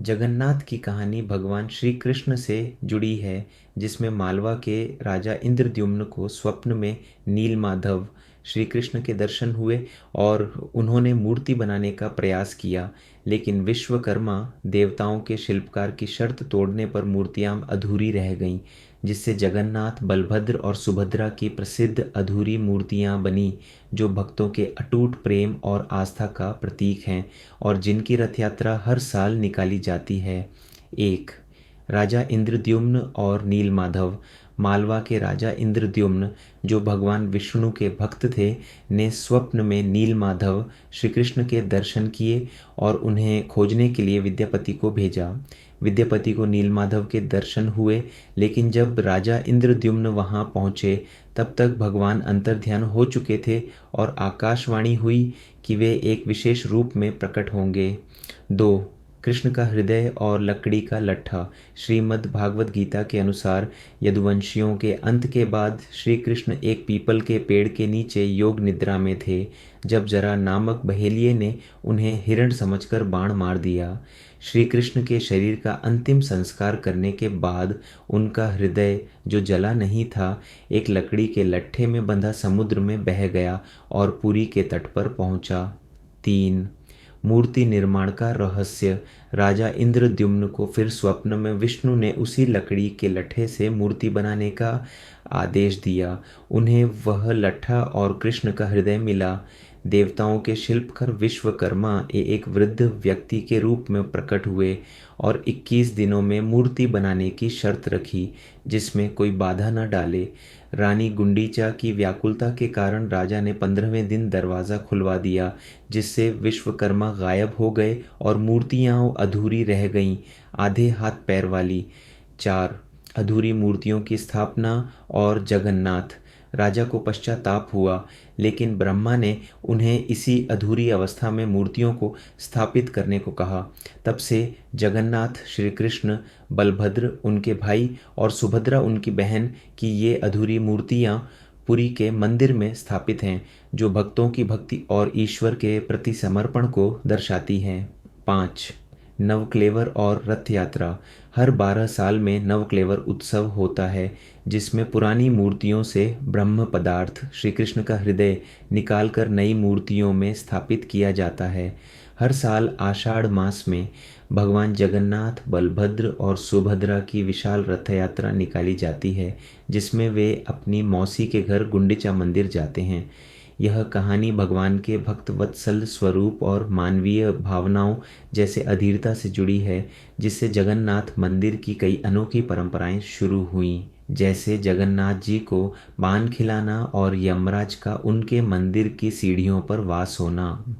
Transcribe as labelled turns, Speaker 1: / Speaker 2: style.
Speaker 1: जगन्नाथ की कहानी भगवान श्री कृष्ण से जुड़ी है, जिसमें मालवा के राजा इंद्रद्युम्न को स्वप्न में नीलमाधव श्री कृष्ण के दर्शन हुए और उन्होंने मूर्ति बनाने का प्रयास किया, लेकिन विश्वकर्मा देवताओं के शिल्पकार की शर्त तोड़ने पर मूर्तियां अधूरी रह गईं, जिससे जगन्नाथ, बलभद्र और सुभद्रा की प्रसिद्ध अधूरी मूर्तियां बनी, जो भक्तों के अटूट प्रेम और आस्था का प्रतीक हैं और जिनकी रथ यात्रा हर साल निकाली जाती है। एक, राजा इंद्रद्युम्न और नीलमाधव। मालवा के राजा इंद्रद्युम्न, जो भगवान विष्णु के भक्त थे, ने स्वप्न में नीलमाधव श्री कृष्ण के दर्शन किए और उन्हें खोजने के लिए विद्यापति को भेजा। विद्यापति को नीलमाधव के दर्शन हुए, लेकिन जब राजा इंद्रद्युम्न वहां पहुंचे तब तक भगवान अंतर्ध्यान हो चुके थे और आकाशवाणी हुई कि वे एक विशेष रूप में प्रकट होंगे। 2, कृष्ण का हृदय और लकड़ी का लट्ठा। श्रीमद् भागवत गीता के अनुसार यदुवंशियों के अंत के बाद श्री कृष्ण एक पीपल के पेड़ के नीचे योग निद्रा में थे, जब जरा नामक बहेलिये ने उन्हें हिरण समझकर बाण मार दिया। श्री कृष्ण के शरीर का अंतिम संस्कार करने के बाद उनका हृदय, जो जला नहीं था, एक लकड़ी के लट्ठे में बंधा समुद्र में बह गया और पुरी के तट पर पहुंचा। 3, मूर्ति निर्माण का रहस्य। राजा इंद्रद्युम्न को फिर स्वप्न में विष्णु ने उसी लकड़ी के लट्ठे से मूर्ति बनाने का आदेश दिया। उन्हें वह लट्ठा और कृष्ण का हृदय मिला। देवताओं के शिल्पकार विश्वकर्मा एक वृद्ध व्यक्ति के रूप में प्रकट हुए और 21 दिनों में मूर्ति बनाने की शर्त रखी, जिसमें कोई बाधा न डाले। रानी गुंडीचा की व्याकुलता के कारण राजा ने 15वें दिन दरवाज़ा खुलवा दिया, जिससे विश्वकर्मा गायब हो गए और मूर्तियां अधूरी रह गईं, आधे हाथ पैर वाली। 4, अधूरी मूर्तियों की स्थापना और जगन्नाथ। राजा को पश्चाताप हुआ, लेकिन ब्रह्मा ने उन्हें इसी अधूरी अवस्था में मूर्तियों को स्थापित करने को कहा। तब से जगन्नाथ श्री कृष्ण, बलभद्र उनके भाई और सुभद्रा उनकी बहन की ये अधूरी मूर्तियां पुरी के मंदिर में स्थापित हैं, जो भक्तों की भक्ति और ईश्वर के प्रति समर्पण को दर्शाती हैं। 5, नवक्लेवर और रथ यात्रा। हर 12 साल में नवक्लेवर उत्सव होता है, जिसमें पुरानी मूर्तियों से ब्रह्म पदार्थ श्री कृष्ण का हृदय निकालकर नई मूर्तियों में स्थापित किया जाता है। हर साल आषाढ़ मास में भगवान जगन्नाथ, बलभद्र और सुभद्रा की विशाल रथ यात्रा निकाली जाती है, जिसमें वे अपनी मौसी के घर गुंडीचा मंदिर जाते हैं। यह कहानी भगवान के भक्त वत्सल स्वरूप और मानवीय भावनाओं जैसे अधीरता से जुड़ी है, जिससे जगन्नाथ मंदिर की कई अनोखी परंपराएं शुरू हुईं, जैसे जगन्नाथ जी को पान खिलाना और यमराज का उनके मंदिर की सीढ़ियों पर वास होना।